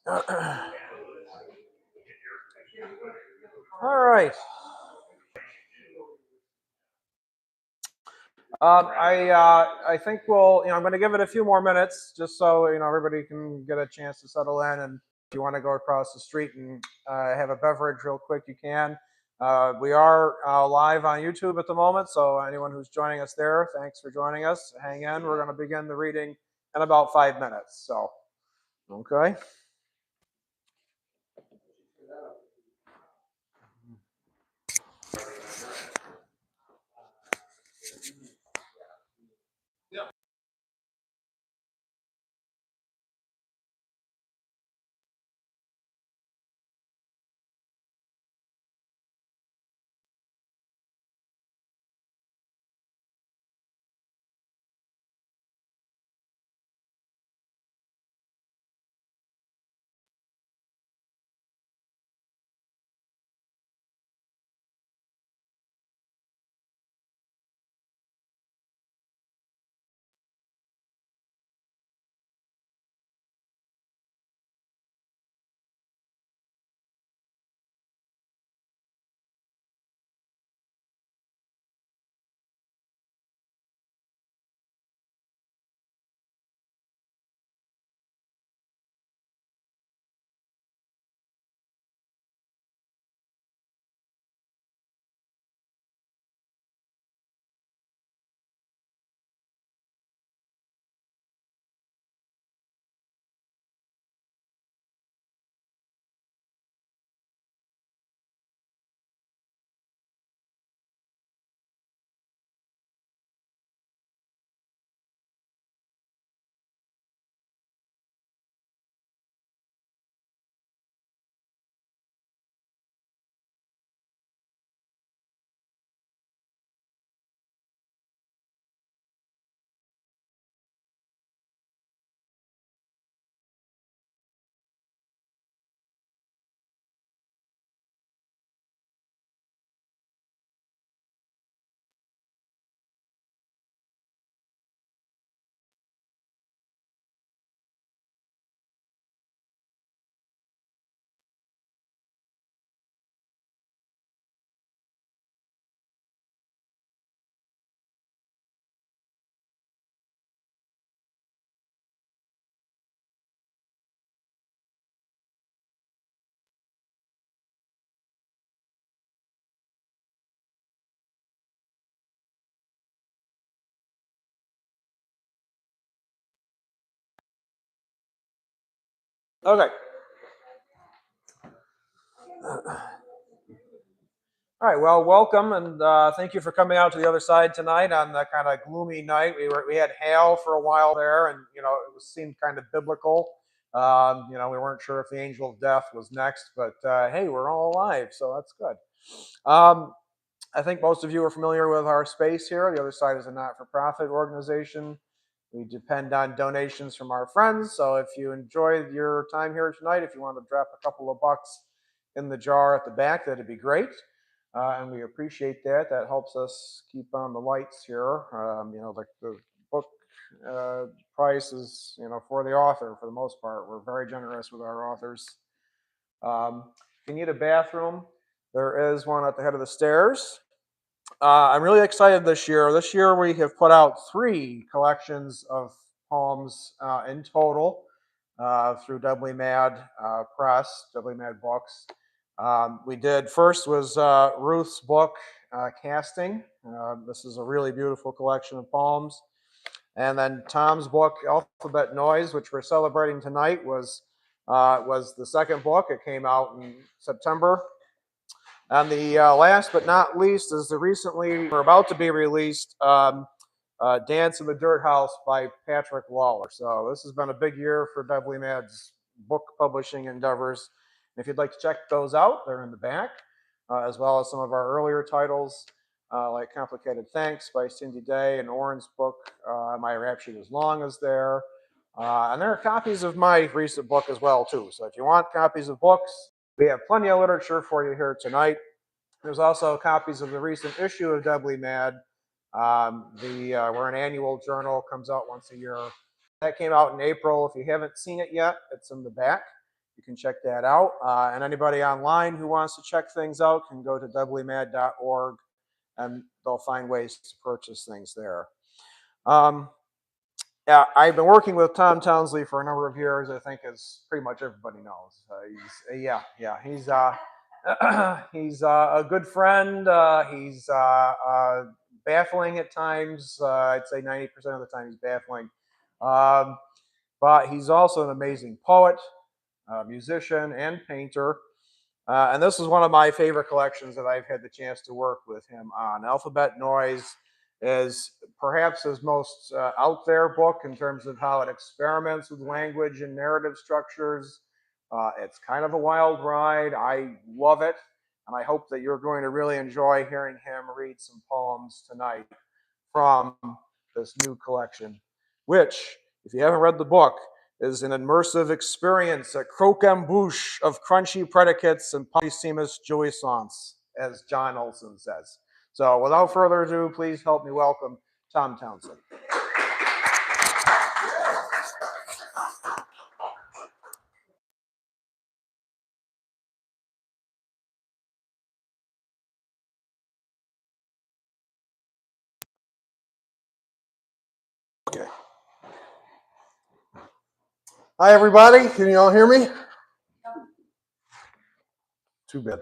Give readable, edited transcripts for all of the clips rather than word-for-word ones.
All right. I think we'll, I'm going to give it a few more minutes just so, everybody can get a chance to settle in. And if you want to go across the street and have a beverage real quick, you can. We are live on YouTube at the moment, so anyone who's joining us there, thanks for joining us. Hang in. We're going to begin the reading in about 5 minutes. So, okay. Okay. All right. Well, welcome, and thank you for coming out to the other side tonight on the kind of gloomy night. We had hail for a while there, and seemed kind of biblical. We weren't sure if the angel of death was next, but hey, we're all alive, so that's good. I think most of you are familiar with our space here. The other side is a not-for-profit organization. We depend on donations from our friends. So if you enjoyed your time here tonight, if you want to drop a couple of bucks in the jar at the back, that'd be great. And we appreciate that. That helps us keep on the lights here. The book price is, for the author for the most part. We're very generous with our authors. If you need a bathroom, there is one at the head of the stairs. I'm really excited this year. This year we have put out 3 collections of poems in total through Doubly Mad Press, Doubly Mad Books. We did, first was Ruth's book, Casting. This is a really beautiful collection of poems. And then Tom's book, Alphabet Noise, which we're celebrating tonight, was the second book. It came out in September. And the last but not least is the recently, or about to be released, Dance in the Dirt House by Patrick Waller. So this has been a big year for Doubly Mad's book publishing endeavors. And if you'd like to check those out, they're in the back, as well as some of our earlier titles, like Complicated Thanks by Cindy Day, and Oren's book, My Rap Sheet is Long, is there. And there are copies of my recent book as well, too. So if you want copies of books, we have plenty of literature for you here tonight. There's also copies of the recent issue of Doubly Mad. We're an annual journal, comes out once a year. That came out in April. If you haven't seen it yet, it's in the back. you can check that out. And anybody online who wants to check things out can go to doublymad.org, and they'll find ways to purchase things there. Yeah, I've been working with Tom Townsley for a number of years. I think, as pretty much everybody knows. He's a good friend. He's baffling at times. I'd say 90% of the time he's baffling. But he's also an amazing poet, musician, and painter. And this is one of my favorite collections that I've had the chance to work with him on. Alphabet Noise is perhaps his most out there book in terms of how it experiments with language and narrative structures. It's kind of a wild ride. I love it. And I hope that you're going to really enjoy hearing him read some poems tonight from this new collection, which, if you haven't read the book, is an immersive experience, a croquembouche of crunchy predicates and polysemous jouissance, as John Olson says. So without further ado, please help me welcome Tom Townsley. Okay. Hi, everybody. Can you all hear me? Too bad.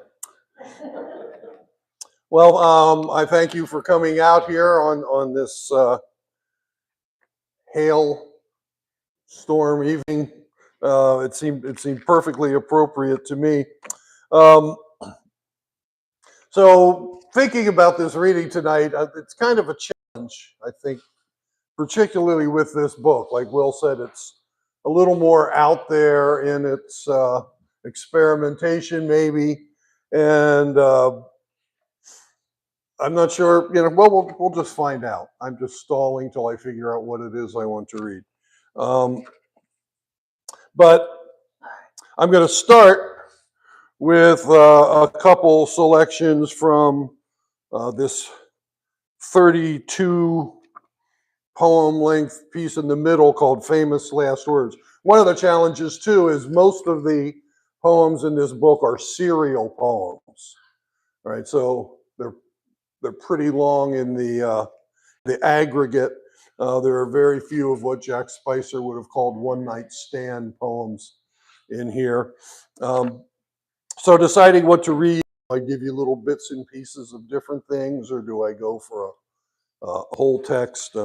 Well, I thank you for coming out here on this hail storm evening. It seemed perfectly appropriate to me. So thinking about this reading tonight, it's kind of a challenge, I think, particularly with this book. Like Will said, it's a little more out there in its experimentation, maybe, and I'm not sure. Well, we'll just find out. I'm just stalling till I figure out what it is I want to read. But I'm going to start with a couple selections from this 32 poem length piece in the middle called Famous Last Words. One of the challenges too is most of the poems in this book are serial poems. All right, so they're pretty long in the aggregate. There are very few of what Jack Spicer would have called one-night stand poems in here. So deciding what to read, I give you little bits and pieces of different things, or do I go for a whole text?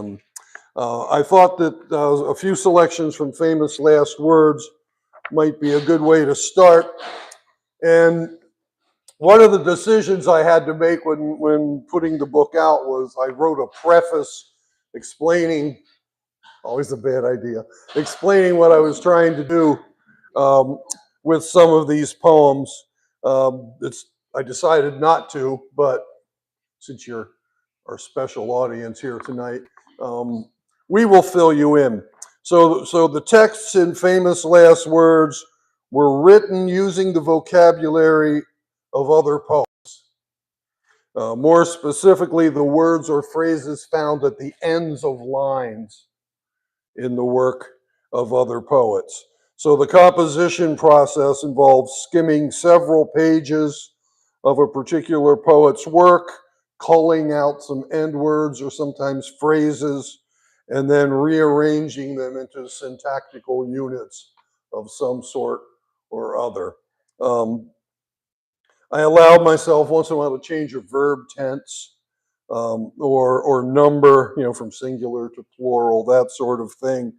I thought that a few selections from Famous Last Words might be a good way to start. And one of the decisions I had to make when putting the book out was I wrote a preface explaining, always a bad idea, explaining what I was trying to do with some of these poems. I decided not to, but since you're our special audience here tonight, we will fill you in. So the texts in Famous Last Words were written using the vocabulary of other poets. More specifically, the words or phrases found at the ends of lines in the work of other poets. So the composition process involves skimming several pages of a particular poet's work, culling out some end words or sometimes phrases, and then rearranging them into syntactical units of some sort or other. I allowed myself once in a while to change a verb tense or number, from singular to plural, that sort of thing,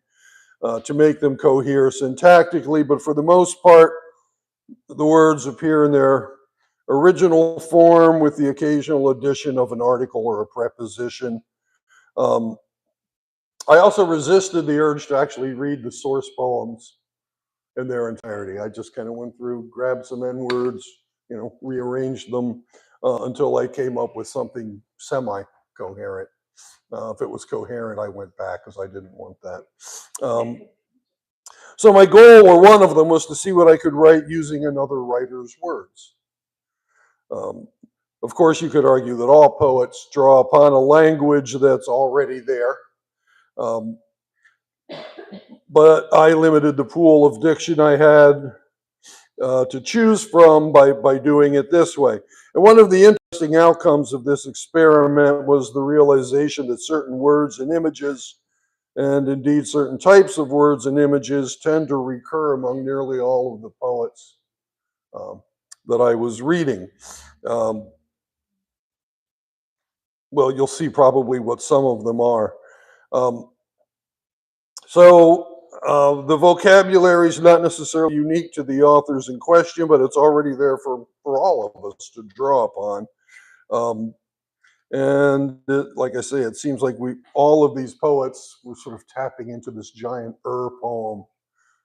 to make them cohere syntactically. But for the most part, the words appear in their original form with the occasional addition of an article or a preposition. I also resisted the urge to actually read the source poems in their entirety. I just kind of went through, grabbed some N words, rearranged them until I came up with something semi-coherent. If it was coherent, I went back because I didn't want that. So my goal, or one of them, was to see what I could write using another writer's words. Of course, you could argue that all poets draw upon a language that's already there. But I limited the pool of diction I had to choose from by doing it this way. And one of the interesting outcomes of this experiment was the realization that certain words and images, and indeed certain types of words and images, tend to recur among nearly all of the poets that I was reading. Well, you'll see probably what some of them are. The vocabulary is not necessarily unique to the authors in question, but it's already there for all of us to draw upon. Like I say, it seems like all of these poets were sort of tapping into this giant poem,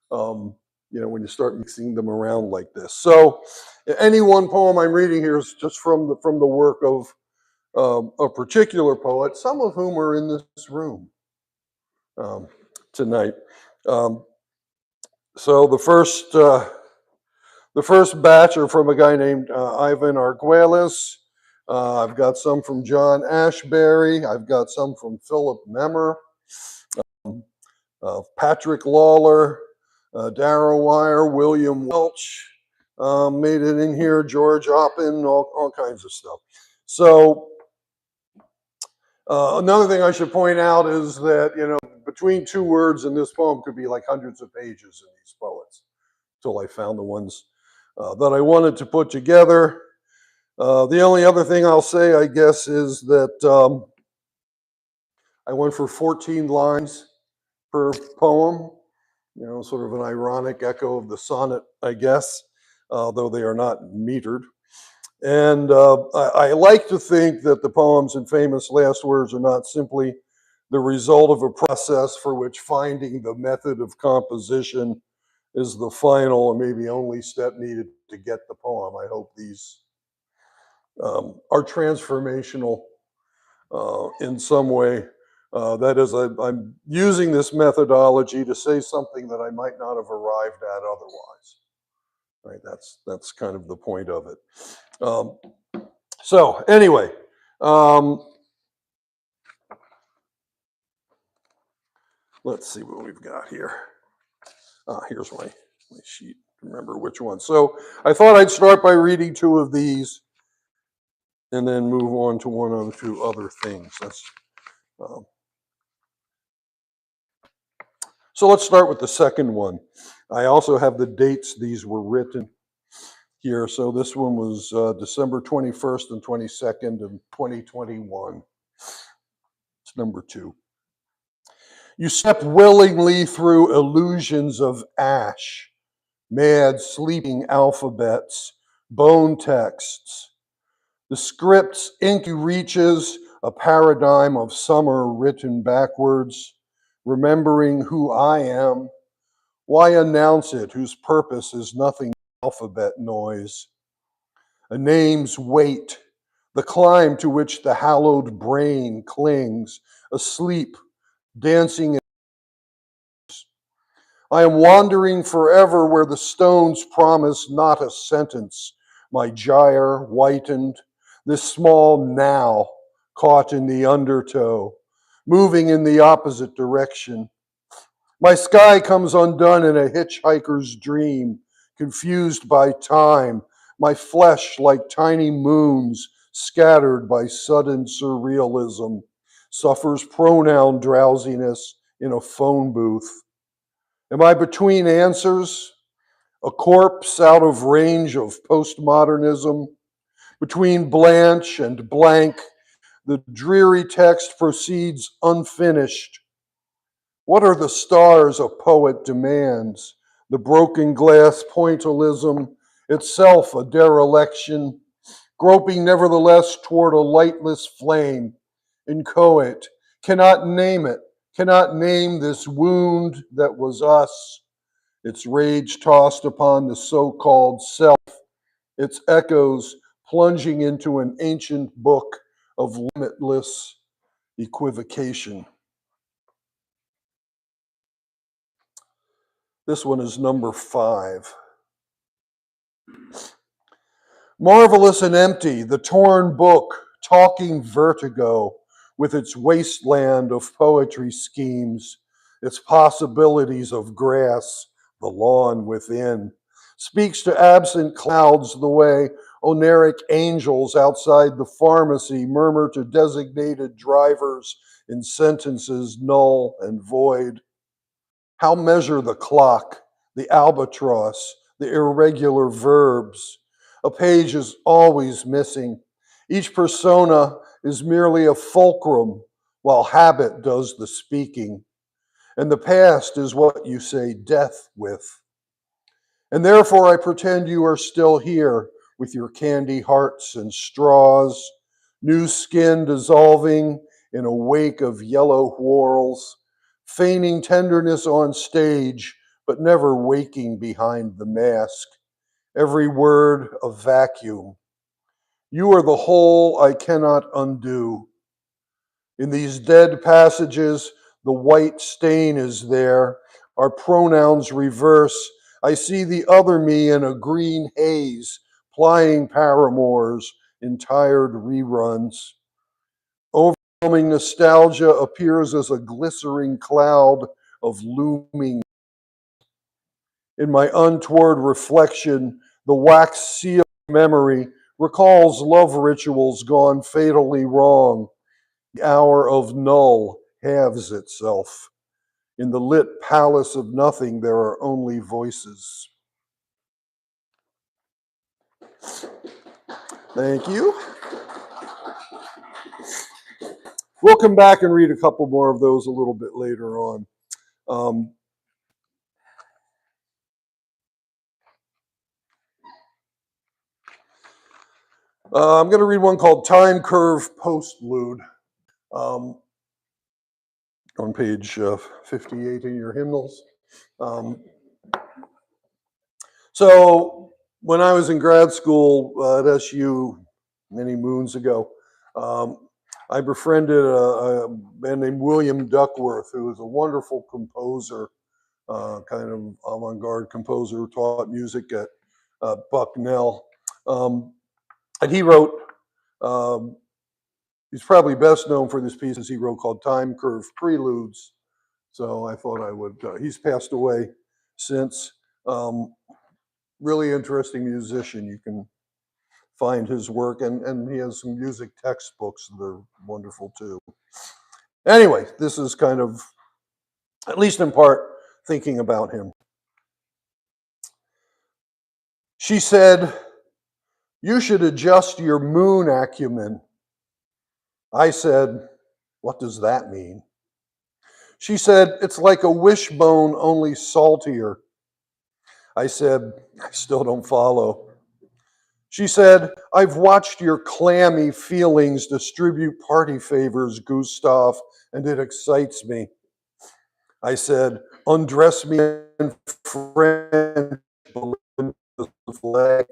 when you start mixing them around like this. So any one poem I'm reading here is just from the work of a particular poet, some of whom are in this room tonight. So the first batch are from a guy named Ivan Arguelles. I've got some from John Ashbery. I've got some from Philip Memmer, Patrick Lawler, Darrow Wire, William Welch made it in here, George Oppen, all kinds of stuff. So another thing I should point out is that, between two words in this poem could be like hundreds of pages in these poets, until I found the ones that I wanted to put together. The only other thing I'll say, I guess, is that I went for 14 lines per poem, sort of an ironic echo of the sonnet, I guess, though they are not metered. And I like to think that the poems in Famous Last Words are not simply the result of a process for which finding the method of composition is the final or maybe only step needed to get the poem. I hope these are transformational in some way. That is, I'm using this methodology to say something that I might not have arrived at otherwise. Right? That's kind of the point of it. So anyway, let's see what we've got here. Here's my sheet. Remember which one. So I thought I'd start by reading two of these, and then move on to one or two other things. So let's start with the second one. I also have the dates these were written here. So this one was December 21st and 22nd of 2021. It's number 2. You step willingly through illusions of ash, mad sleeping alphabets, bone texts. The script's inky reaches, a paradigm of summer written backwards, remembering who I am. Why announce it whose purpose is nothing but alphabet noise? A name's weight, the climb to which the hallowed brain clings, asleep, dancing. I am wandering forever where the stones promise not a sentence. My gyre whitened, this small now caught in the undertow, moving in the opposite direction. My sky comes undone in a hitchhiker's dream, confused by time, my flesh like tiny moons scattered by sudden surrealism, suffers pronoun drowsiness in a phone booth. Am I between answers? A corpse out of range of postmodernism? Between blanch and blank, the dreary text proceeds unfinished. What are the stars a poet demands? The broken glass pointillism, itself a dereliction, groping nevertheless toward a lightless flame, inchoate, cannot name it, cannot name this wound that was us, its rage tossed upon the so-called self, its echoes plunging into an ancient book of limitless equivocation. This one is number 5. Marvelous and empty, the torn book, talking vertigo, with its wasteland of poetry schemes, its possibilities of grass, the lawn within, speaks to absent clouds the way oneric angels outside the pharmacy murmur to designated drivers in sentences null and void. How measure the clock, the albatross, the irregular verbs? A page is always missing. Each persona is merely a fulcrum, while habit does the speaking. And the past is what you say death with. And therefore I pretend you are still here with your candy hearts and straws, new skin dissolving in a wake of yellow whorls, feigning tenderness on stage, but never waking behind the mask. Every word a vacuum. You are the whole I cannot undo. In these dead passages, the white stain is there. Our pronouns reverse. I see the other me in a green haze, plying paramours in tired reruns. Overwhelming nostalgia appears as a glistering cloud of looming. In my untoward reflection, the wax sealed memory recalls love rituals gone fatally wrong. The hour of null halves itself. In the lit palace of nothing, there are only voices. Thank you. We'll come back and read a couple more of those a little bit later on. I'm going to read one called Time Curve Postlude on page 58 in your hymnals. So when I was in grad school at SU many moons ago, I befriended a man named William Duckworth, who was a wonderful composer, kind of avant-garde composer who taught music at Bucknell. And he wrote, he's probably best known for this piece he wrote called Time Curve Preludes. So I thought I would, he's passed away since. Really interesting musician. You can find his work, and he has some music textbooks that are wonderful too. Anyway, this is kind of, at least in part, thinking about him. She said, "You should adjust your moon acumen." I said, "What does that mean?" She said, "It's like a wishbone, only saltier." I said, "I still don't follow." She said, "I've watched your clammy feelings distribute party favors, Gustav, and it excites me." I said, "Undress me in French, the flag."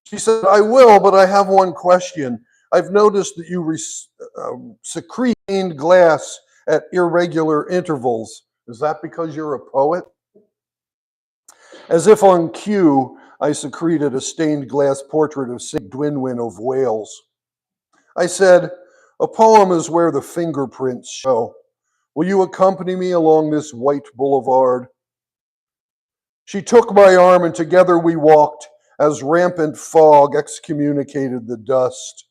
She said, "I will, but I have one question. I've noticed that you secrete stained glass at irregular intervals. Is that because you're a poet?" As if on cue, I secreted a stained glass portrait of St. Dwynwen of Wales. I said, "A poem is where the fingerprints show. Will you accompany me along this white boulevard?" She took my arm, and together we walked as rampant fog excommunicated the dust.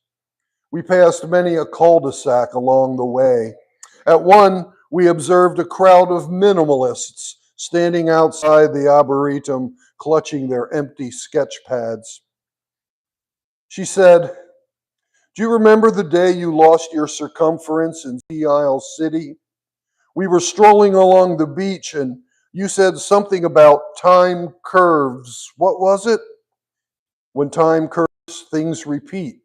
We passed many a cul-de-sac along the way. At one, we observed a crowd of minimalists standing outside the Arboretum, clutching their empty sketch pads. She said, "Do you remember the day you lost your circumference in Sea Isle City? We were strolling along the beach and you said something about time curves. What was it?" "When time curves, things repeat."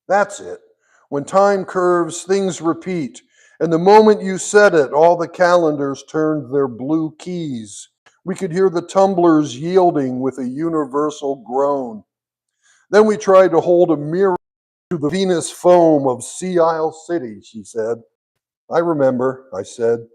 That's it. When time curves, things repeat. And the moment you said it, all the calendars turned their blue keys. We could hear the tumblers yielding with a universal groan. Then we tried to hold a mirror to the Venus foam of Sea Isle City, she said. "I remember," I said.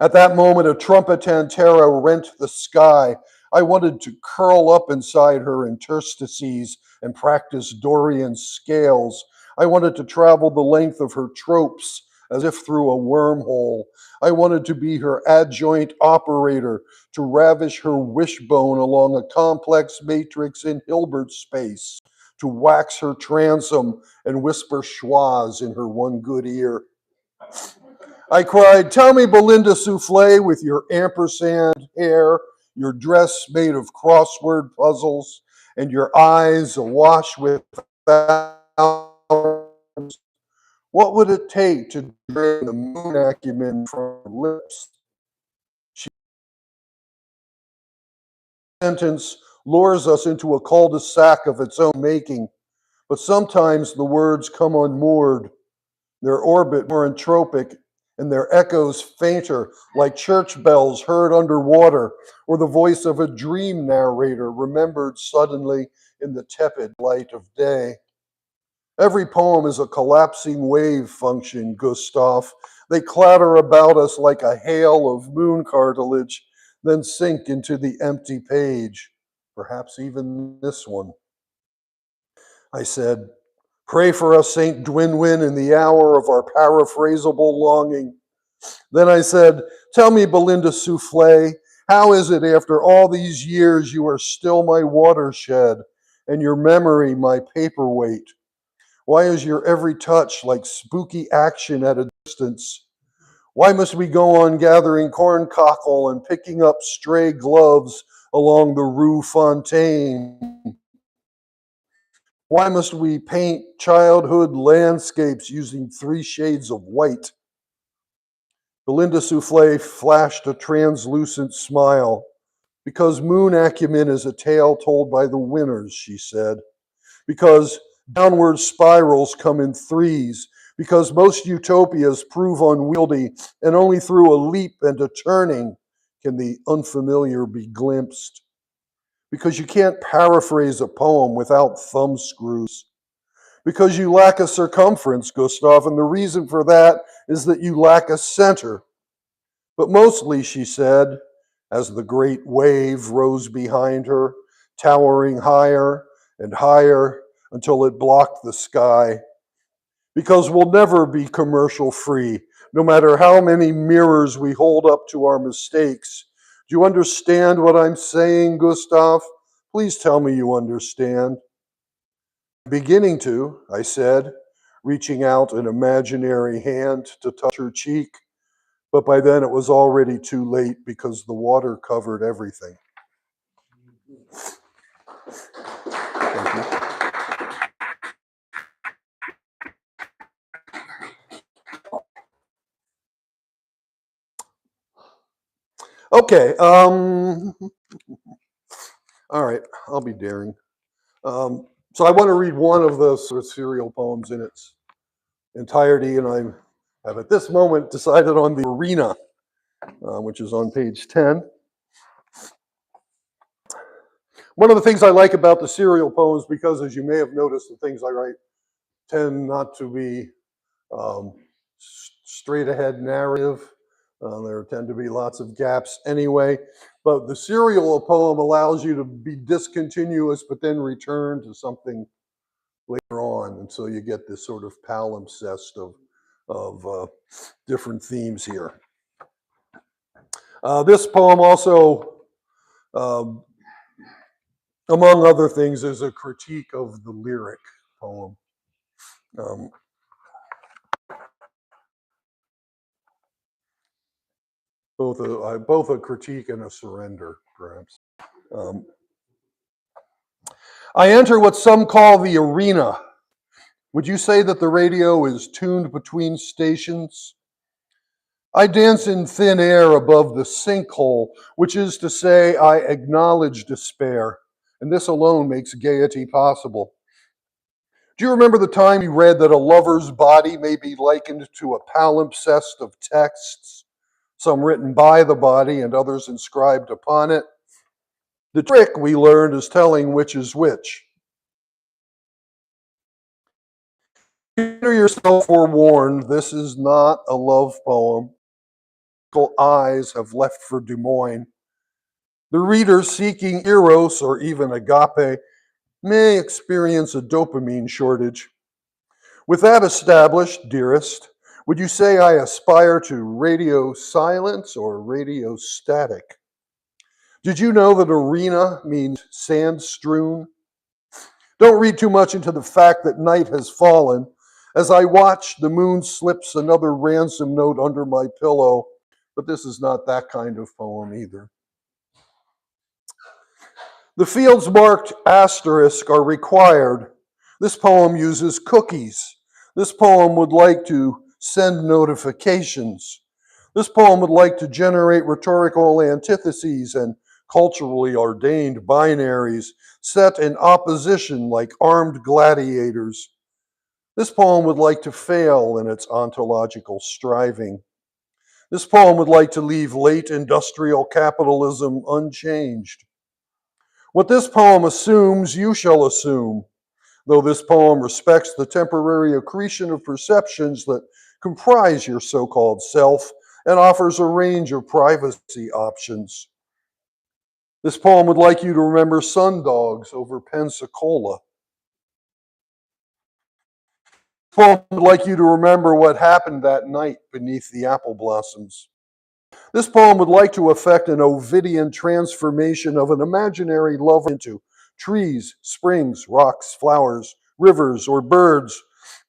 At that moment, a trumpetantera rent the sky. I wanted to curl up inside her interstices and practice Dorian scales. I wanted to travel the length of her tropes as if through a wormhole. I wanted to be her adjoint operator, to ravish her wishbone along a complex matrix in Hilbert space, to wax her transom and whisper schwas in her one good ear. I cried, tell me, Belinda Souffle, with your ampersand hair, your dress made of crossword puzzles, and your eyes awash with flowers, what would it take to drain the moon acumen from her lips? She sentence lures us into a cul-de-sac of its own making, but sometimes the words come unmoored, their orbit more entropic, and their echoes fainter, like church bells heard underwater, or the voice of a dream narrator remembered suddenly in the tepid light of day. Every poem is a collapsing wave function, Gustav. They clatter about us like a hail of moon cartilage, then sink into the empty page, perhaps even this one. I said, pray for us, St. Dwinwin, in the hour of our paraphrasable longing. Then I said, tell me, Belinda Souffle, how is it after all these years you are still my watershed and your memory my paperweight? Why is your every touch like spooky action at a distance? Why must we go on gathering corncockle and picking up stray gloves along the Rue Fontaine? Why must we paint childhood landscapes using 3 shades of white? Belinda Souffle flashed a translucent smile. Because moon acumen is a tale told by the winners, she said. Because downward spirals come in threes. Because most utopias prove unwieldy, and only through a leap and a turning can the unfamiliar be glimpsed. Because you can't paraphrase a poem without thumb screws. Because you lack a circumference, Gustav, and the reason for that is that you lack a center. But mostly, she said, as the great wave rose behind her, towering higher and higher until it blocked the sky. Because we'll never be commercial free, no matter how many mirrors we hold up to our mistakes. Do you understand what I'm saying, Gustav? Please tell me you understand. Beginning to, I said, reaching out an imaginary hand to touch her cheek, but by then it was already too late because the water covered everything. Thank you. Okay, all right, I'll be daring. So I want to read one of the sort of serial poems in its entirety, and I have at this moment decided on the arena, which is on page 10. One of the things I like about the serial poems, because as you may have noticed, the things I write tend not to be straight ahead narrative. There tend to be lots of gaps anyway. But the serial poem allows you to be discontinuous, but then return to something later on. And so you get this sort of palimpsest of different themes here. This poem also, among other things, is a critique of the lyric poem. Both a critique and a surrender, perhaps. I enter what some call the arena. Would you say that the radio is tuned between stations? I dance in thin air above the sinkhole, which is to say, I acknowledge despair, and this alone makes gaiety possible. Do you remember the time you read that a lover's body may be likened to a palimpsest of texts, some written by the body and others inscribed upon it? The trick, we learned, is telling which is which. Consider yourself forewarned, this is not a love poem. Eyes have left for Des Moines. The reader seeking eros or even agape may experience a dopamine shortage. With that established, dearest, Would you say I aspire to radio silence or radio static? Did you know that arena means sand strewn? Don't read too much into the fact that night has fallen. As I watch, the moon slips another ransom note under my pillow, but this is not that kind of poem either. The fields marked asterisk are required. This poem uses cookies. This poem would like to send notifications. This poem would like to generate rhetorical antitheses and culturally ordained binaries set in opposition like armed gladiators. This poem would like to fail in its ontological striving. This poem would like to leave late industrial capitalism unchanged. What this poem assumes, you shall assume, though this poem respects the temporary accretion of perceptions that comprise your so-called self and offers a range of privacy options. This poem would like you to remember sundogs over Pensacola. This poem would like you to remember what happened that night beneath the apple blossoms. This poem would like to effect an Ovidian transformation of an imaginary love into trees, springs, rocks, flowers, rivers, or birds,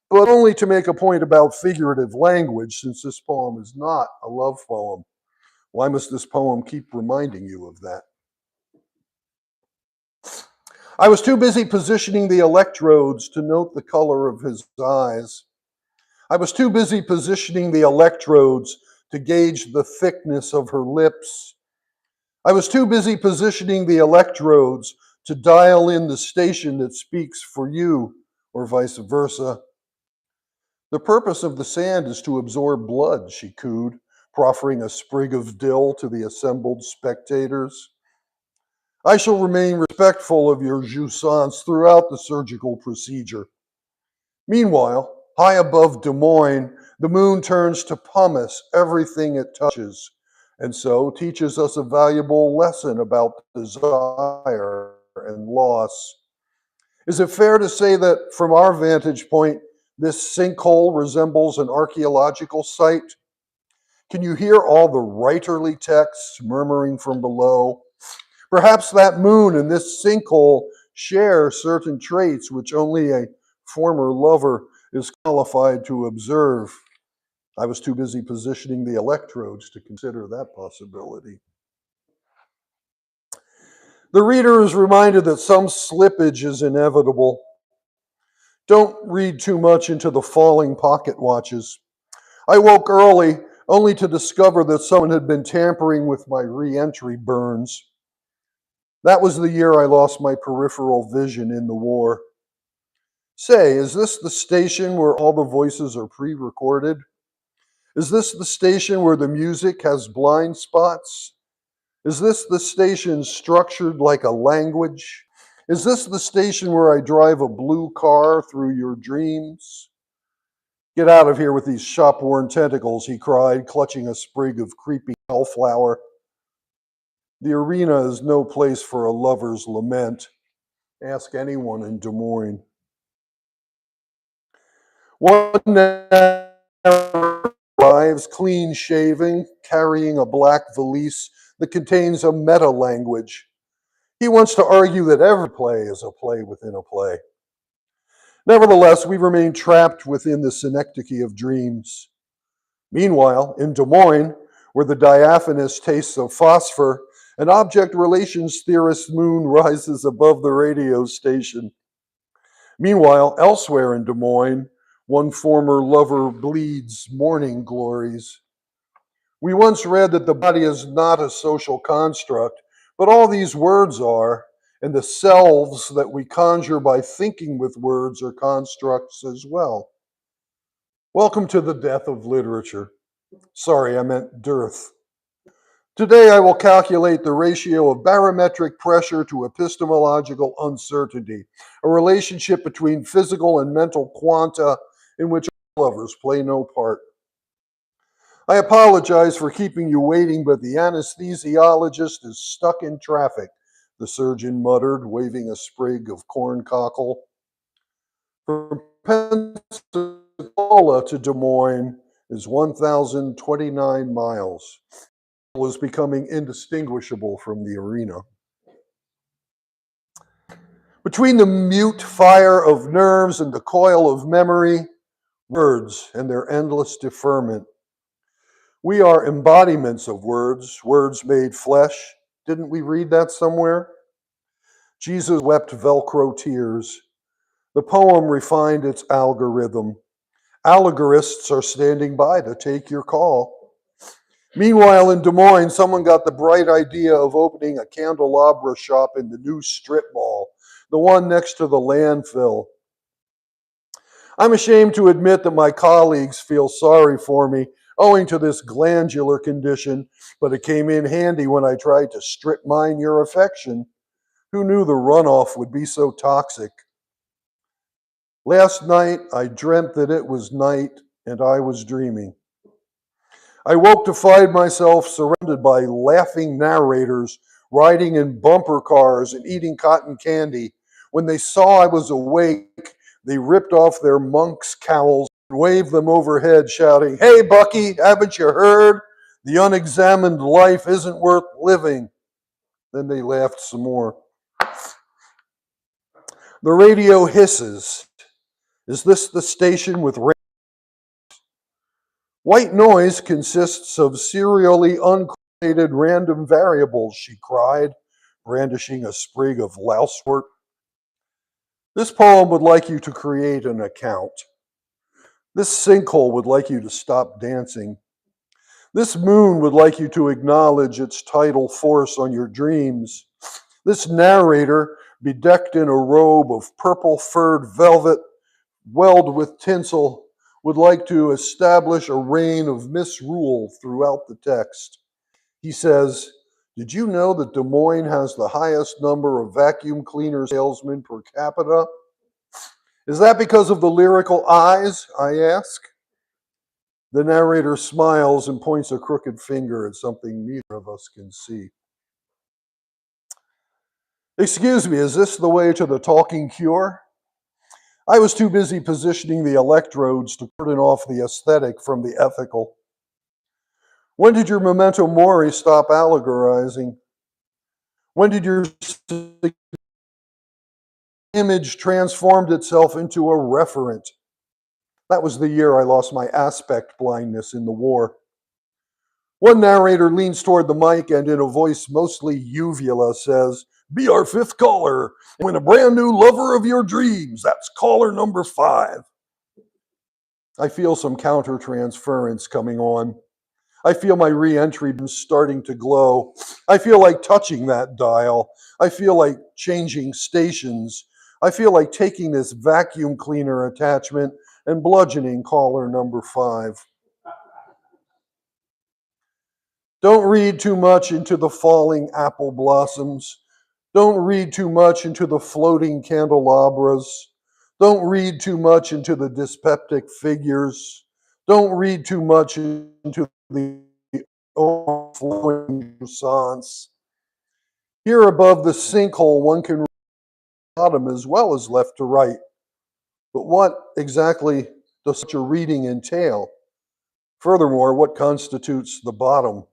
but only to make a point about figurative language, since this poem is not a love poem. Why must this poem keep reminding you of that? I was too busy positioning the electrodes to note the color of his eyes. I was too busy positioning the electrodes to gauge the thickness of her lips. I was too busy positioning the electrodes to dial in the station that speaks for you, or vice versa. The purpose of the sand is to absorb blood, she cooed, proffering a sprig of dill to the assembled spectators. I shall remain respectful of your jouissance throughout the surgical procedure. Meanwhile, high above Des Moines, the moon turns to pumice everything it touches, and so teaches us a valuable lesson about desire and loss. Is it fair to say that from our vantage point, this sinkhole resembles an archaeological site? Can you hear all the writerly texts murmuring from below? Perhaps that moon and this sinkhole share certain traits which only a former lover is qualified to observe. I was too busy positioning the electrodes to consider that possibility. The reader is reminded that some slippage is inevitable. Don't read too much into the falling pocket watches. I woke early only to discover that someone had been tampering with my re-entry burns. That was the year I lost my peripheral vision in the war. Say, is this the station where all the voices are pre-recorded? Is this the station where the music has blind spots? Is this the station structured like a language? Is this the station where I drive a blue car through your dreams? Get out of here with these shop-worn tentacles, he cried, clutching a sprig of creepy hellflower. The arena is no place for a lover's lament. Ask anyone in Des Moines. One arrives clean-shaven, carrying a black valise that contains a meta-language. He wants to argue that every play is a play within a play. Nevertheless, we remain trapped within the synecdoche of dreams. Meanwhile, in Des Moines, where the diaphanous tastes of phosphor, an object relations theorist moon rises above the radio station. Meanwhile, elsewhere in Des Moines, one former lover bleeds morning glories. We once read that the body is not a social construct, but all these words are, and the selves that we conjure by thinking with words are constructs as well. Welcome to the death of literature. Sorry, I meant dearth. Today I will calculate the ratio of barometric pressure to epistemological uncertainty, a relationship between physical and mental quanta in which lovers play no part. I apologize for keeping you waiting, but the anesthesiologist is stuck in traffic, the surgeon muttered, waving a sprig of corncockle. From Pensacola to Des Moines, is 1,029 miles. It was becoming indistinguishable from the arena. Between the mute fire of nerves and the coil of memory, words and their endless deferment. We are embodiments of words, words made flesh. Didn't we read that somewhere? Jesus wept Velcro tears. The poem refined its algorithm. Allegorists are standing by to take your call. Meanwhile, in Des Moines, someone got the bright idea of opening a candelabra shop in the new strip mall, the one next to the landfill. I'm ashamed to admit that my colleagues feel sorry for me owing to this glandular condition, but it came in handy when I tried to strip mine your affection. Who knew the runoff would be so toxic? Last night, I dreamt that it was night and I was dreaming. I woke to find myself surrounded by laughing narrators riding in bumper cars and eating cotton candy. When they saw I was awake, they ripped off their monk's cowls and waved them overhead, shouting, "Hey, Bucky, haven't you heard? The unexamined life isn't worth living." Then they laughed some more. The radio hisses. Is this the station with white noise consists of serially uncreated random variables, she cried, brandishing a sprig of lousewort. This poem would like you to create an account. This sinkhole would like you to stop dancing. This moon would like you to acknowledge its tidal force on your dreams. This narrator, bedecked in a robe of purple furred velvet, welled with tinsel, would like to establish a reign of misrule throughout the text. He says, "Did you know that Des Moines has the highest number of vacuum cleaner salesmen per capita?" Is that because of the lyrical eyes, I ask? The narrator smiles and points a crooked finger at something neither of us can see. Excuse me, is this the way to the talking cure? I was too busy positioning the electrodes to turn off the aesthetic from the ethical. When did your memento mori stop allegorizing? When did your image transformed itself into a referent? That was the year I lost my aspect blindness in the war. One narrator leans toward the mic and in a voice mostly uvula says, "Be our fifth caller and win a brand new lover of your dreams. That's caller number 5. I feel some countertransference coming on. I feel my re-entry starting to glow. I feel like touching that dial. I feel like changing stations. I feel like taking this vacuum cleaner attachment and bludgeoning caller number 5. Don't read too much into the falling apple blossoms. Don't read too much into the floating candelabras. Don't read too much into the dyspeptic figures. Don't read too much into the overflowing jouissance. Here above the sinkhole, one can read the bottom as well as left to right. But what exactly does such a reading entail? Furthermore, what constitutes the bottom?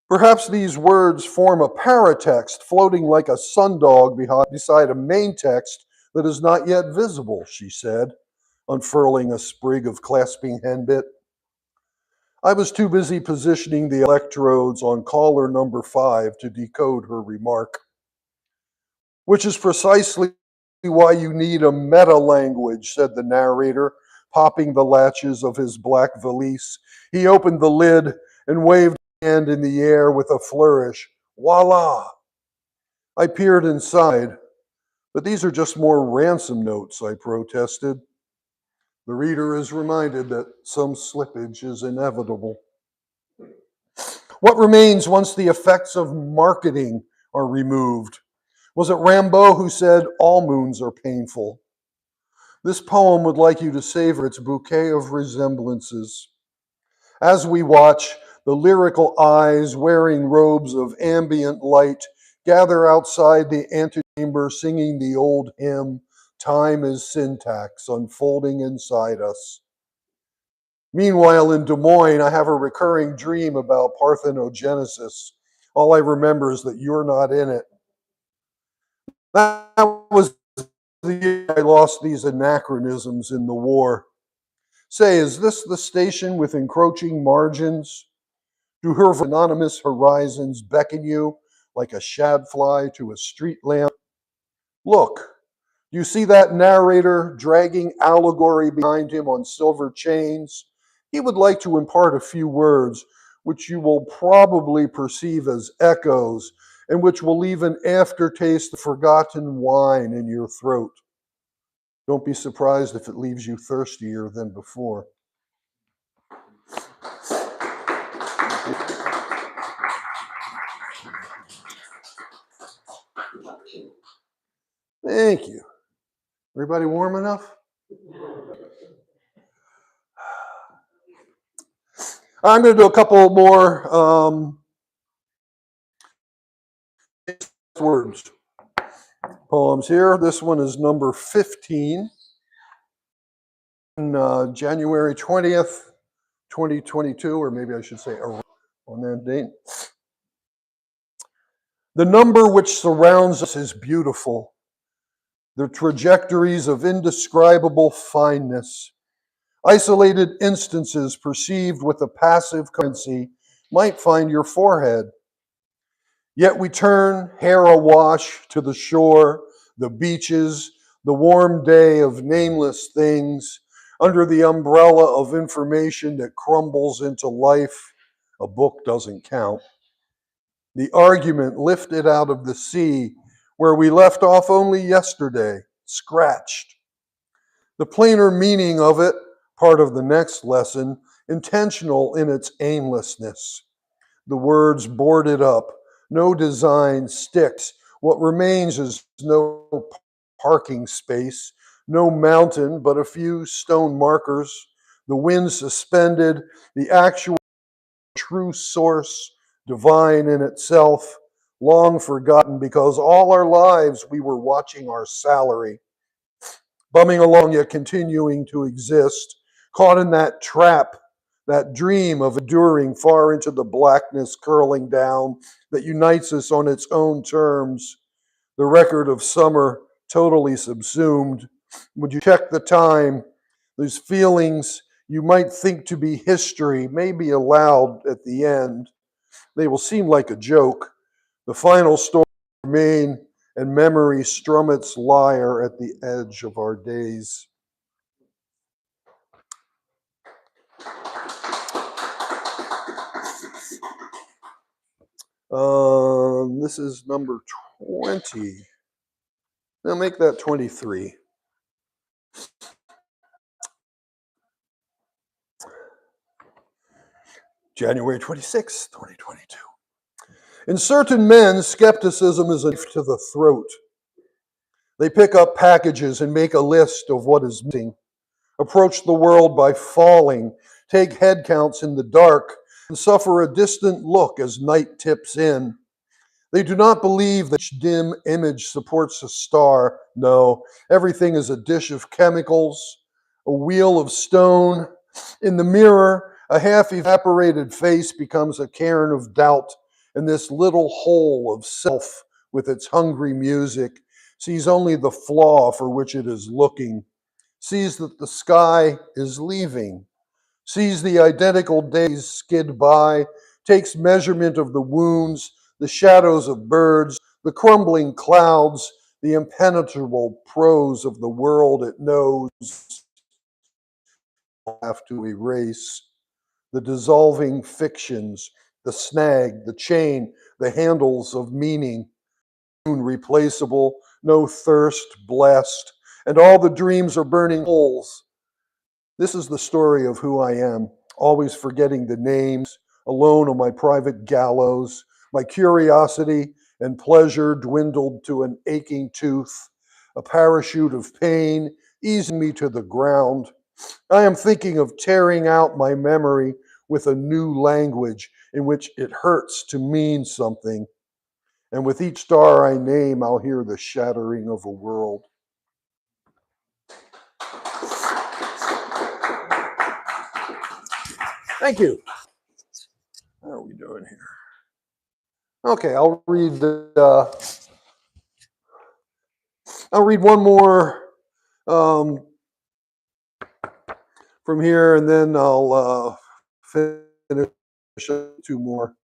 Perhaps these words form a paratext floating like a sundog beside a main text that is not yet visible, she said, unfurling a sprig of clasping henbit. I was too busy positioning the electrodes on caller number 5 to decode her remark. Which is precisely why you need a meta-language, said the narrator, popping the latches of his black valise. He opened the lid and waved hand in the air with a flourish. Voila! I peered inside, but these are just more ransom notes, I protested. The reader is reminded that some slippage is inevitable. What remains once the effects of marketing are removed? Was it Rimbaud who said all moons are painful? This poem would like you to savor its bouquet of resemblances. As we watch, the lyrical eyes wearing robes of ambient light gather outside the antechamber singing the old hymn, Time is Syntax, unfolding inside us. Meanwhile, in Des Moines, I have a recurring dream about parthenogenesis. All I remember is that you're not in it. That was the year I lost these anachronisms in the war. Say, is this the station with encroaching margins? Do her anonymous horizons beckon you like a shadfly to a street lamp? Look, you see that narrator dragging allegory behind him on silver chains? He would like to impart a few words, which you will probably perceive as echoes, and which will leave an aftertaste of forgotten wine in your throat. Don't be surprised if it leaves you thirstier than before. Thank you. Everybody warm enough? I'm going to do a couple more words poems here. This one is number 15. On January 20th, 2022, or maybe I should say on that date. The number which surrounds us is beautiful. The trajectories of indescribable fineness. Isolated instances perceived with a passive currency might find your forehead. Yet we turn hair awash to the shore, the beaches, the warm day of nameless things, under the umbrella of information that crumbles into life. A book doesn't count. The argument lifted out of the sea where we left off only yesterday, scratched. The plainer meaning of it, part of the next lesson, intentional in its aimlessness. The words boarded up, no design sticks. What remains is no parking space, no mountain, but a few stone markers, the wind suspended, the actual true source, divine in itself, long forgotten because all our lives we were watching our salary, bumming along yet continuing to exist, caught in that trap, that dream of enduring far into the blackness curling down that unites us on its own terms, the record of summer totally subsumed. Would you check the time? Those feelings you might think to be history may be allowed at the end. They will seem like a joke. The final story will remain, and memory strum its lyre at the edge of our days. This is number 20. Now make that 23. January 26, 2022. In certain men, skepticism is a knife to the throat. They pick up packages and make a list of what is missing, approach the world by falling, take head counts in the dark, and suffer a distant look as night tips in. They do not believe that each dim image supports a star. No, everything is a dish of chemicals, a wheel of stone. In the mirror, a half-evaporated face becomes a cairn of doubt, and this little hole of self, with its hungry music, sees only the flaw for which it is looking, sees that the sky is leaving, sees the identical days skid by, takes measurement of the wounds, the shadows of birds, the crumbling clouds, the impenetrable prose of the world it knows have to erase, the dissolving fictions, the snag, the chain, the handles of meaning, replaceable, no thirst blessed, and all the dreams are burning holes. This is the story of who I am, always forgetting the names, alone on my private gallows, my curiosity and pleasure dwindled to an aching tooth, a parachute of pain easing me to the ground. I am thinking of tearing out my memory with a new language in which it hurts to mean something. And with each star I name, I'll hear the shattering of a world. Thank you. How are we doing here? Okay, I'll read one more from here, and then I'll finish two more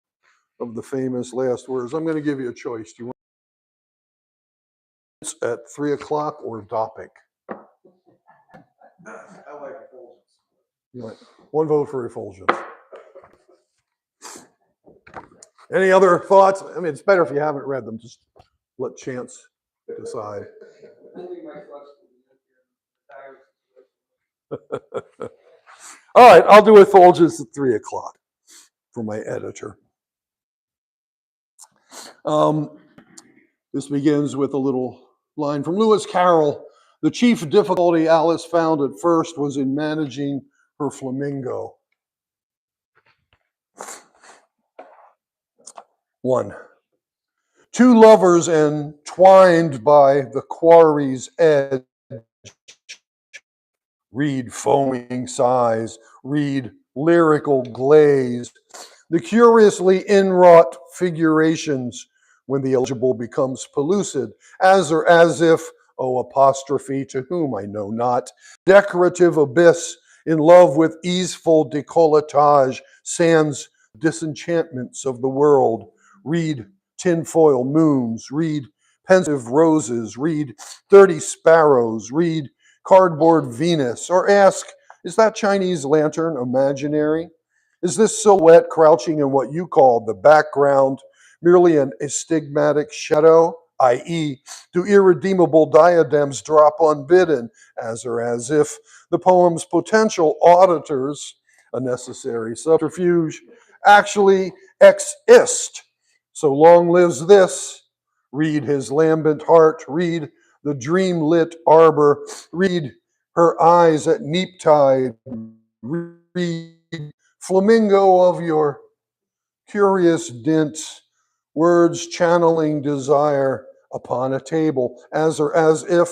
of the famous last words. I'm going to give you a choice. Do you want it at 3 o'clock or Dopic? I like effulgence. You want one vote for effulgence. Any other thoughts? I mean, it's better if you haven't read them. Just let chance decide. All right, I'll do effulgence at 3 o'clock for my editor. This begins with a little line from Lewis Carroll. The chief difficulty Alice found at first was in managing her flamingo. 1. Two lovers entwined by the quarry's edge. Read foaming sighs, read lyrical glaze, the curiously inwrought figurations when the eligible becomes pellucid, as or as if, oh apostrophe to whom I know not, decorative abyss in love with easeful decolletage, sans disenchantments of the world. Read tinfoil moons, read pensive roses, read 30 sparrows, read cardboard Venus, or ask, is that Chinese lantern imaginary? Is this silhouette crouching in what you call the background merely an astigmatic shadow, i.e., do irredeemable diadems drop unbidden, as or as if the poem's potential auditors, a necessary subterfuge, actually exist? So long lives this. Read his lambent heart, read the dream-lit arbor, read her eyes at neap tide, read flamingo of your curious dint, words channeling desire upon a table, as or as if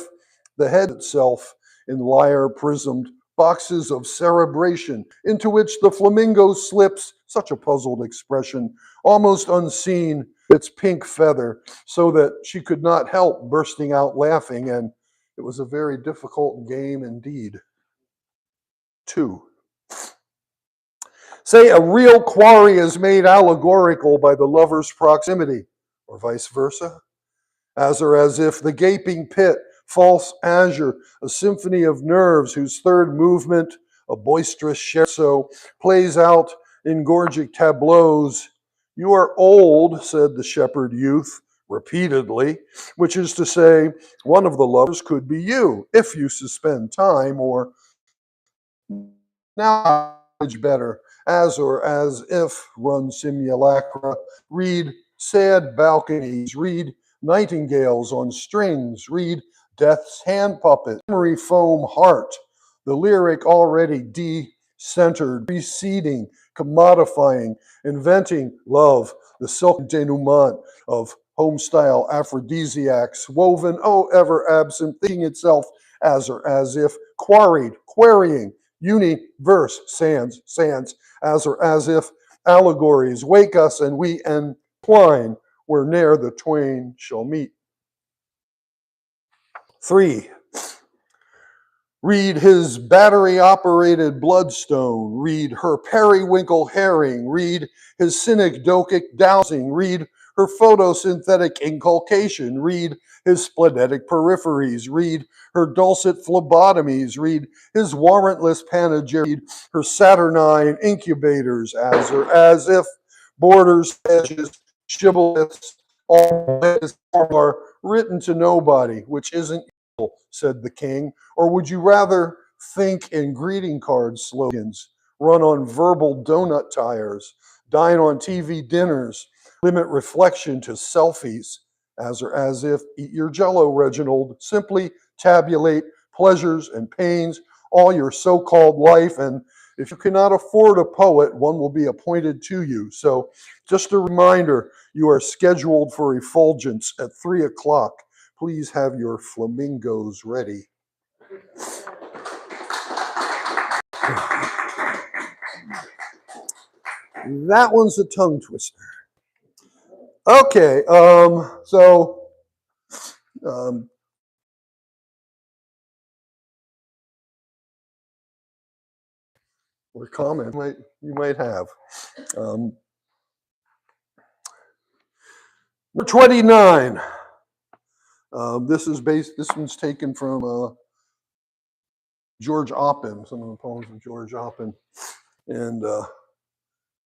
the head itself in lyre prismed boxes of cerebration into which the flamingo slips, such a puzzled expression, almost unseen, its pink feather, so that she could not help bursting out laughing, and it was a very difficult game indeed. 2. Say a real quarry is made allegorical by the lover's proximity, or vice versa, as or as if the gaping pit, false azure, a symphony of nerves whose third movement, a boisterous scherzo, plays out in gorgic tableaus. You are old, said the shepherd youth, repeatedly, which is to say, one of the lovers could be you, if you suspend time, or now better, as or as if run simulacra, read sad balconies, read nightingales on strings, read death's hand puppet, memory foam heart, the lyric already de-centered, preceding, commodifying, inventing love, the silk denouement of home-style aphrodisiacs, woven, oh, ever absent, thinking itself as or as if, quarried, querying, universe, sans, as or as if, allegories, wake us and we entwine where ne'er the twain shall meet. 3. Read his battery-operated bloodstone, read her periwinkle herring, read his synecdochic dowsing, read her photosynthetic inculcation, read his splenetic peripheries, read her dulcet phlebotomies, read his warrantless panegyric, read her saturnine incubators, as or as if borders, edges, shibboleths, all are written to nobody, which isn't useful, said the king. Or would you rather think in greeting card slogans, run on verbal donut tires, dine on TV dinners, limit reflection to selfies, as or as if, eat your Jell-O, Reginald, simply tabulate pleasures and pains all your so-called life, and if you cannot afford a poet, one will be appointed to you. So just a reminder, you are scheduled for effulgence at 3 o'clock. Please have your flamingos ready. That one's a tongue twister. Okay, or comment you might have. Number 29. This one's taken from George Oppen, some of the poems of George Oppen. And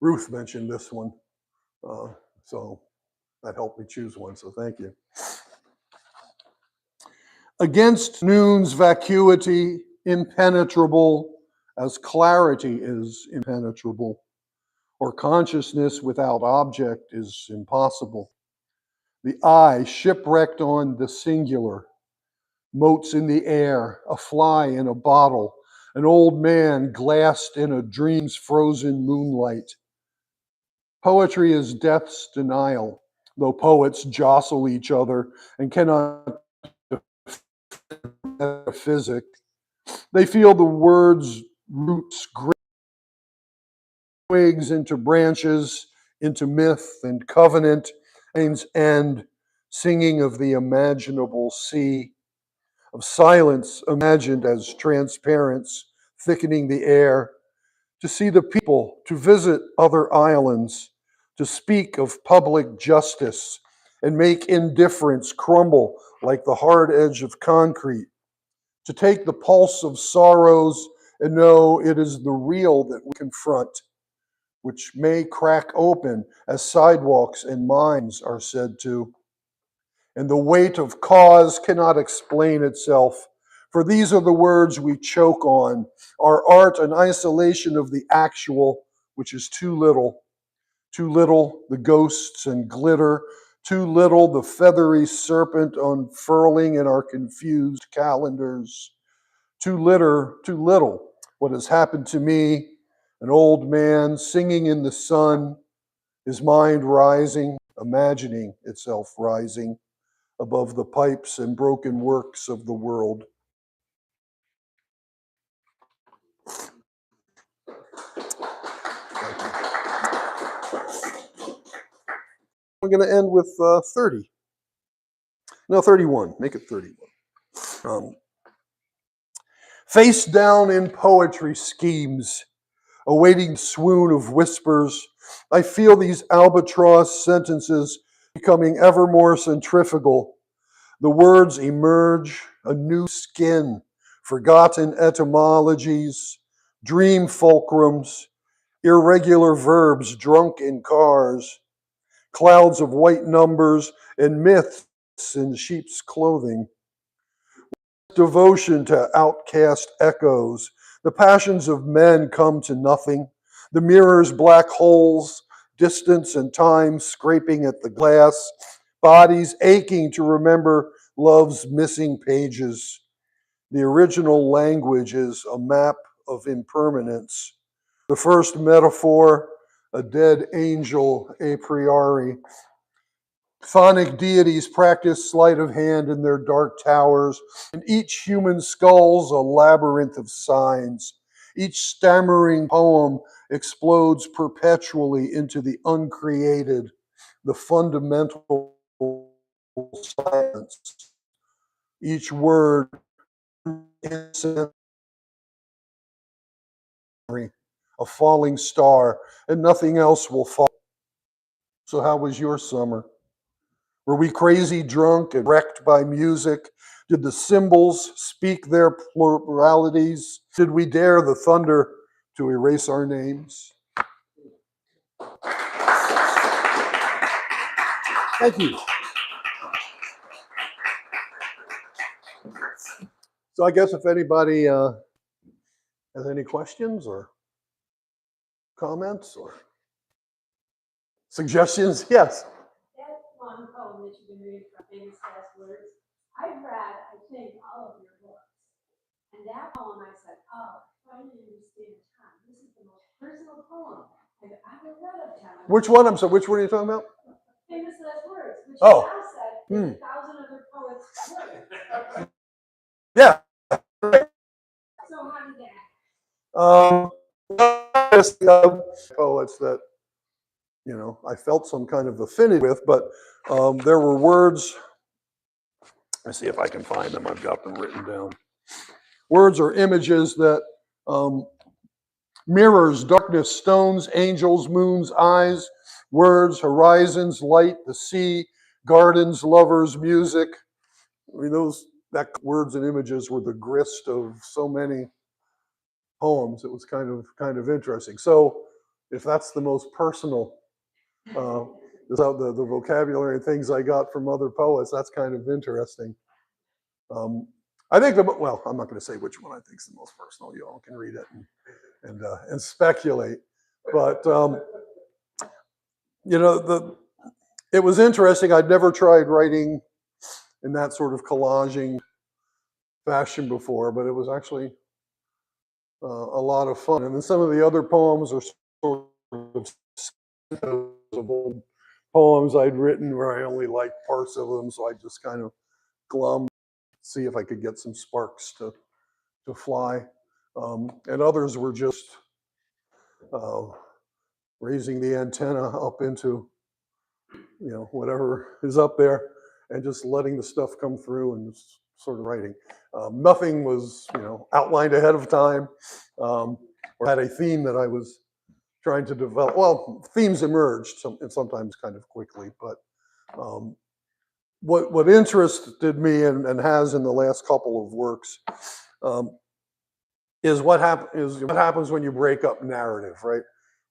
Ruth mentioned this one. So that helped me choose one, so thank you. Against noon's vacuity, impenetrable as clarity is impenetrable, or consciousness without object is impossible. The eye shipwrecked on the singular, motes in the air, a fly in a bottle, an old man glassed in a dream's frozen moonlight. Poetry is death's denial, though poets jostle each other and cannot metaphysic. They feel the words' roots twigs into branches, into myth and covenant, and singing of the imaginable sea, of silence imagined as transparence, thickening the air, to see the people, to visit other islands, to speak of public justice and make indifference crumble like the hard edge of concrete, to take the pulse of sorrows and know it is the real that we confront, which may crack open as sidewalks and minds are said to. And the weight of cause cannot explain itself, for these are the words we choke on, our art an isolation of the actual, which is too little the ghosts and glitter, too little the feathery serpent unfurling in our confused calendars, too little what has happened to me, an old man singing in the sun, his mind rising, imagining itself rising above the pipes and broken works of the world. I'm going to end with 30. No, 31. Make it 31. Face down in poetry schemes, awaiting swoon of whispers, I feel these albatross sentences becoming ever more centrifugal. The words emerge, a new skin, forgotten etymologies, dream fulcrums, irregular verbs drunk in cars, clouds of white numbers and myths in sheep's clothing. Devotion to outcast echoes, the passions of men come to nothing, the mirror's black holes, distance and time scraping at the glass, bodies aching to remember love's missing pages. The original language is a map of impermanence. The first metaphor, a dead angel a priori. Phonic deities practice sleight of hand in their dark towers, and each human skull's a labyrinth of signs. Each stammering poem explodes perpetually into the uncreated, the fundamental silence. Each word a falling star, and nothing else will fall. So how was your summer? Were we crazy drunk and wrecked by music? Did the cymbals speak their pluralities? Did we dare the thunder to erase our names? Thank you. So I guess if anybody has any questions or comments or suggestions, yes. That one poem that you've been reading from Famous Last Words, I've read, I think, all of your books. And that poem, I said, oh, I finally understand Tom. This is the most personal poem I've ever read of Tom. Which one? Which one are you talking about? Famous Last Words, which Oh. you now said is 1,000 other poets' words. Yeah. So how did that? Poets that you know, I felt some kind of affinity with, but there were words. Let's see if I can find them. I've got them written down. Words or images that mirrors, darkness, stones, angels, moons, eyes, words, horizons, light, the sea, gardens, lovers, music. I mean, that words and images were the grist of so many poems. It was kind of interesting. So if that's the most personal, the vocabulary and things I got from other poets, that's kind of interesting. I think well, I'm not going to say which one I think is the most personal. You all can read it and speculate. But you know, it was interesting. I'd never tried writing in that sort of collaging fashion before, but it was actually a lot of fun. And then some of the other poems are sort of old poems I'd written where I only liked parts of them, so I just kind of glum, see if I could get some sparks to fly. And others were just raising the antenna up into, you know, whatever is up there and just letting the stuff come through and just sort of writing. Nothing was, you know, outlined ahead of time or had a theme that I was trying to develop. Well, themes emerged and sometimes kind of quickly, but what interested me and has in the last couple of works is what happens when you break up narrative, right?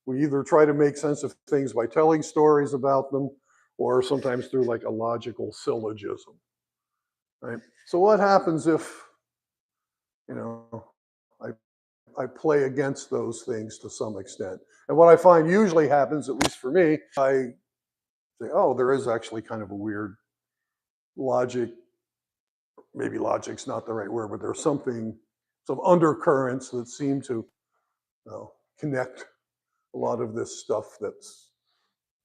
We either try to make sense of things by telling stories about them, or sometimes through like a logical syllogism, right? So what happens if, you know, I play against those things to some extent? And what I find usually happens, at least for me, I say, oh, there is actually kind of a weird logic. Maybe logic's not the right word, but there's some undercurrents that seem to connect a lot of this stuff that's,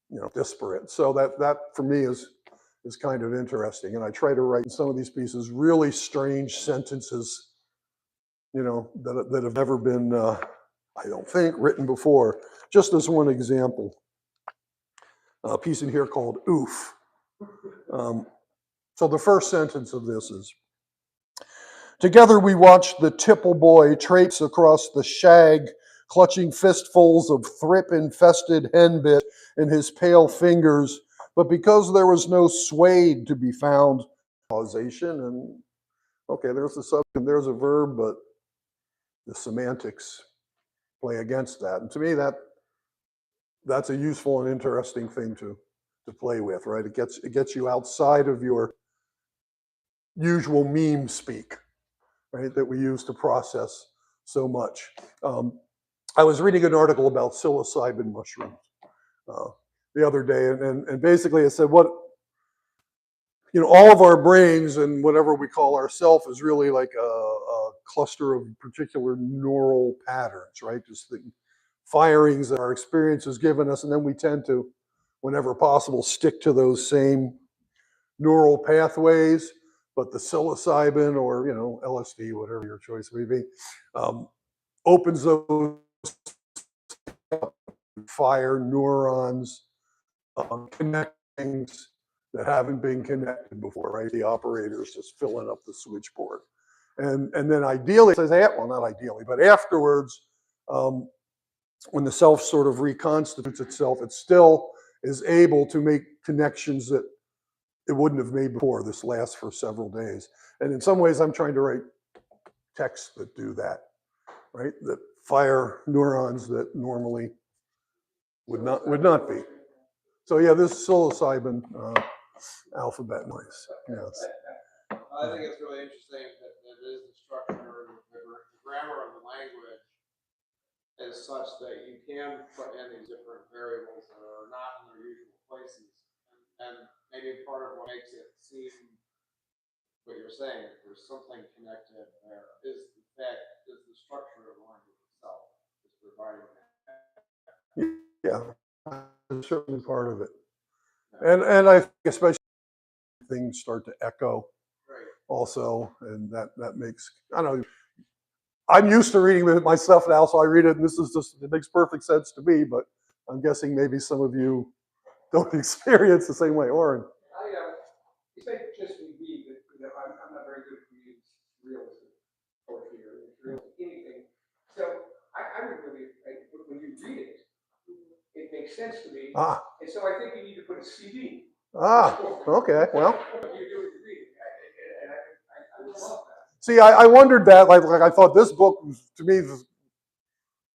you know, disparate. So that for me is kind of interesting. And I try to write in some of these pieces really strange sentences, you know, that have never been, I don't think, written before. Just as one example, a piece in here called Oof. So the first sentence of this is, together we watched the tipple boy traipse across the shag, clutching fistfuls of thrip-infested henbit in his pale fingers, but because there was no suede to be found, causation, and okay, there's a subject, there's a verb, but the semantics play against that. And to me, that's a useful and interesting thing to play with, right? It gets you outside of your usual meme speak, right, that we use to process so much. I was reading an article about psilocybin mushrooms the other day, and basically it said, what, you know, all of our brains and whatever we call ourselves is really like a cluster of particular neural patterns, right? Just the firings that our experience has given us, and then we tend to, whenever possible, stick to those same neural pathways. But the psilocybin or, you know, LSD, whatever your choice may be, opens those fire neurons, connect things that haven't been connected before, right? The operator is just filling up the switchboard. And then ideally, says, well, not ideally, but afterwards, when the self sort of reconstitutes itself, it still is able to make connections that it wouldn't have made before. This lasts for several days. And in some ways, I'm trying to write texts that do that, right? That fire neurons that normally would not be. So yeah, this psilocybin alphabet noise. Yes. I think it's really interesting that it is the structure, the grammar of the language is such that you can put in these different variables that are not in their usual places. And maybe part of what makes it seem what you're saying, that there's something connected there, is the structure of the language itself is providing that. Yeah, that's certainly part of it. And I think especially things start to echo also, and that makes, I don't know, I'm used to reading my stuff now, so I read it and it makes perfect sense to me, but I'm guessing maybe some of you don't experience the same way. Oren. It's like just me being that, I'm not very good at reading realism poetry or realism anything. So I would really, when you read it, it makes sense to me. Ah. And so I think you need to put a CD. Ah, okay, well. You do it, you read it. And I would love that. See, I wondered that, like I thought this book, to me,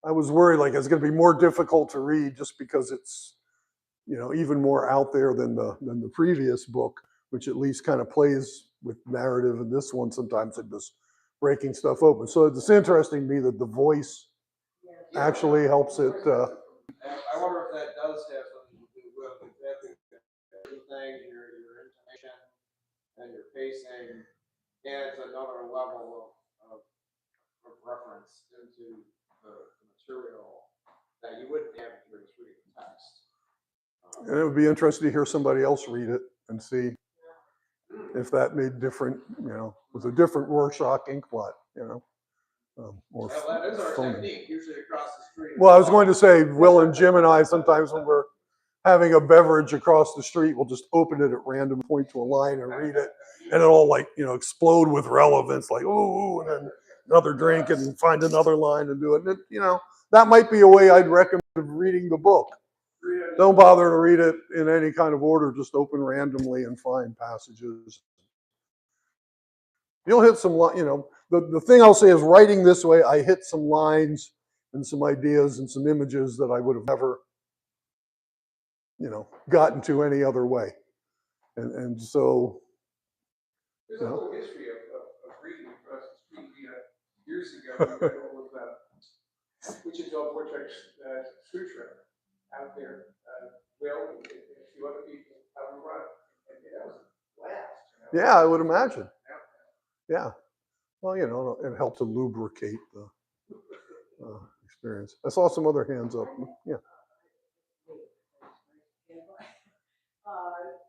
I was worried like it's going to be more difficult to read just because it's, you know, even more out there than the previous book, which at least kind of plays with narrative. And this one, sometimes it was breaking stuff open. So it's interesting to me that the voice actually helps it. I wonder if that does have something to do with exactly things, your intonation and your pacing adds another level of reference into the material that you wouldn't have if you were just reading the text. And it would be interesting to hear somebody else read it and see if that made different, you know, with a different Rorschach ink blot, you know. Or Well, that is our phoning. technique, usually across the street. Well, I was going to say, Will and Jim and I, sometimes when we're having a beverage across the street, we'll just open it at random, point to a line and read it. And it'll like, you know, explode with relevance, like, ooh, and then another drink and find another line and do it. And it, you know, that might be a way I'd recommend reading the book. Don't bother to read it in any kind of order, just open randomly and find passages. You'll hit some, you know, the thing I'll say is writing this way, I hit some lines and some ideas and some images that I would have never, you know, gotten to any other way. And so. There's a whole history of reading across the street. Years ago, we read all of which is all Vortex Sutra out there. Will and a few other people out in front. And that was a blast. You know? Yeah, I would imagine. Yeah. Well, you know, it helped to lubricate the experience. I saw some other hands up. Yeah.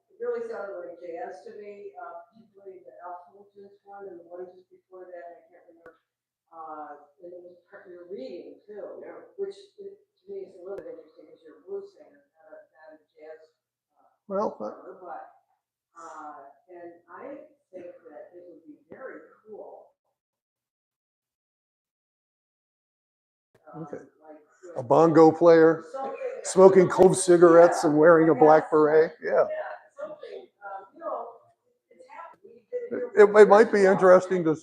It really sounded like jazz to me, particularly the Alphonsus one and the one just before that, I can't remember. And it was part of your reading too, which to me is a little bit interesting because you're a blues singer, not a jazz performer, but and I think that it would be very cool. Okay. A bongo player, smoking clove cigarettes and wearing a black beret. Yeah. It might be interesting to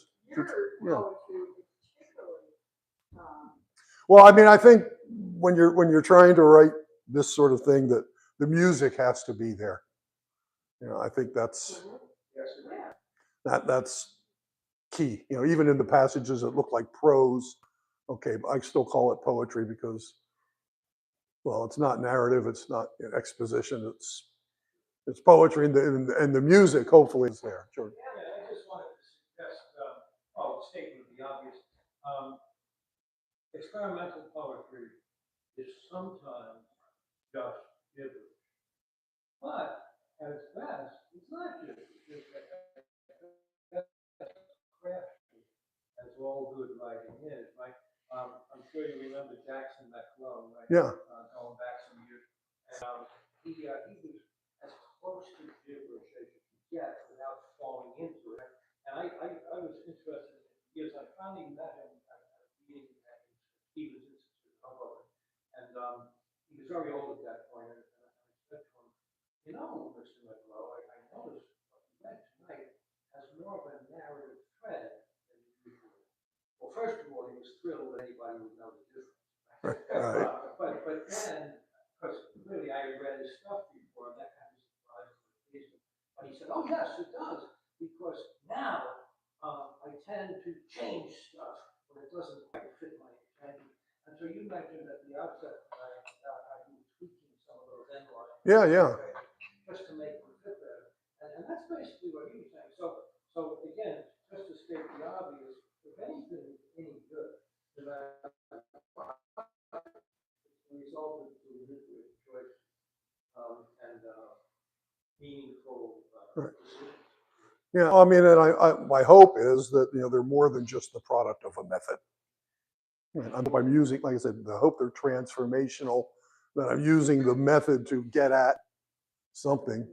yeah. Well, I mean, I think when you're trying to write this sort of thing, that the music has to be there. You know, I think that's key. You know, even in the passages that look like prose, okay, but I still call it poetry because, well, it's not narrative, it's not exposition, it's poetry, and the music hopefully is there. Sure. Yeah, I just wanted to suggest, statement of the obvious. Experimental poetry is sometimes just gibberish, but at its best, it's not gibberish. It's crafty, as all good writing is, right? I'm sure you remember Jackson McLone, right? Yeah. Going back some years, and he was as close to gibberish as you could get without falling into it. And I was interested because I finally met him at a meeting at Stevens Institute, Hoboken, and he was very old at that point. And I said to him, you know, Mr. McLeod, I noticed what you read tonight has more of a narrative thread than usual. Well, first of all, he was thrilled that anybody would know the difference. Right. But then, because clearly I had read his stuff before, and that kind of surprised me. But he said, oh, yes, it does, because now I tend to change stuff when it doesn't quite fit my intent. And so you mentioned at the outset about how you were tweaking some of those end lines. Yeah. Just to make them fit better. And that's basically what he was saying. So again, just to state the obvious, if anything is any good, then it's the result of deliberate choice and meaningful decisions. Yeah, I mean, and my hope is that, you know, they're more than just the product of a method. And I'm using, like I said, I hope they're transformational that I'm using the method to get at something.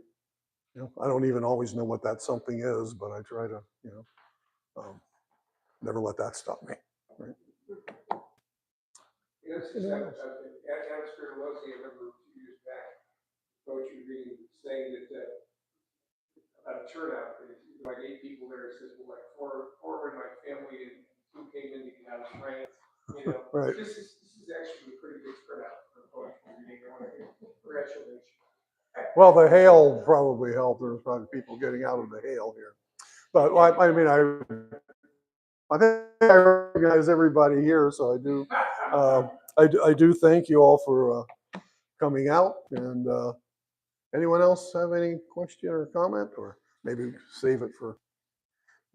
You know, I don't even always know what that something is, but I try to, never let that stop me. Right? You know, since I remember a few years back, poetry reading saying that about a turnout, like 8 people there, it says, well, like four were in my family and 2 came in to get out of strength. You know, Right. this is actually a pretty good turnout for poetry reading. Congratulations. Well, the hail probably helped. There was probably people getting out of the hail here. But I mean, I think I recognize everybody here, so I do. I do thank you all for coming out. And anyone else have any question or comment, or maybe save it for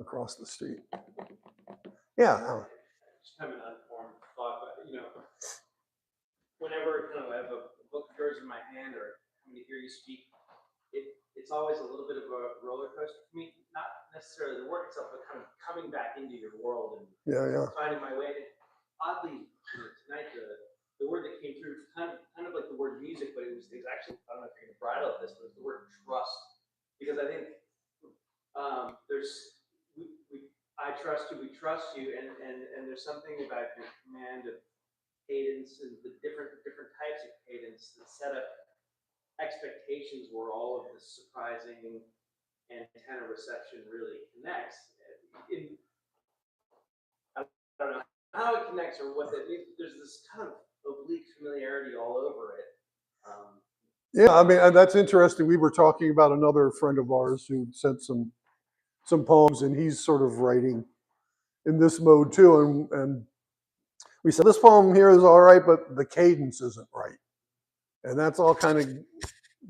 across the street? Yeah. Alan. Just have an unformed thought, but whenever kind of I have a book of yours in my hand or coming to hear you speak, it's always a little bit of a roller coaster for me. Not necessarily the work itself, but kind of coming back into your world and finding my way. And oddly, tonight the word that came through, kind of like the word music, but it was actually, I don't know if you're gonna bridle at this, but it's the word trust. Because I think I trust you, we trust you, and there's something about your command of cadence and the different types of cadence that set up expectations where all of this surprising antenna reception really connects. I don't know how it connects or what that means. There's this kind of oblique familiarity all over it. Yeah, I mean, that's interesting. We were talking about another friend of ours who sent some poems, and he's sort of writing in this mode too. And we said, this poem here is all right, but the cadence isn't right. And that's all kind of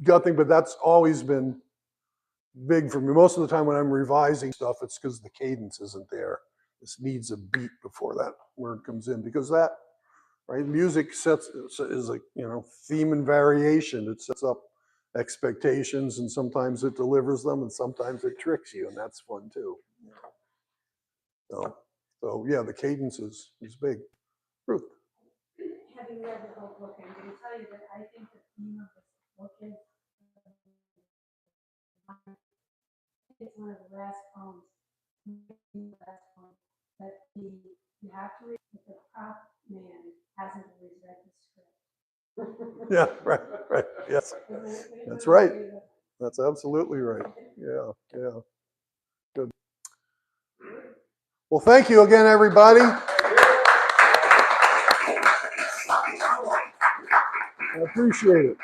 gutting, but that's always been big for me. Most of the time when I'm revising stuff, it's because the cadence isn't there. This needs a beat before that word comes in, because that, right, music is a, theme and variation. It sets up expectations, and sometimes it delivers them, and sometimes it tricks you, and that's fun too. So yeah, the cadence is big. Ruth. Having read the whole book, I'm going to tell you that I think the theme of this book is it's one of the last poems. That you have to read that the prop man hasn't always read the script. Yeah, right, yes. That's right. That's absolutely right. Yeah. Good. Well, thank you again, everybody. I appreciate it.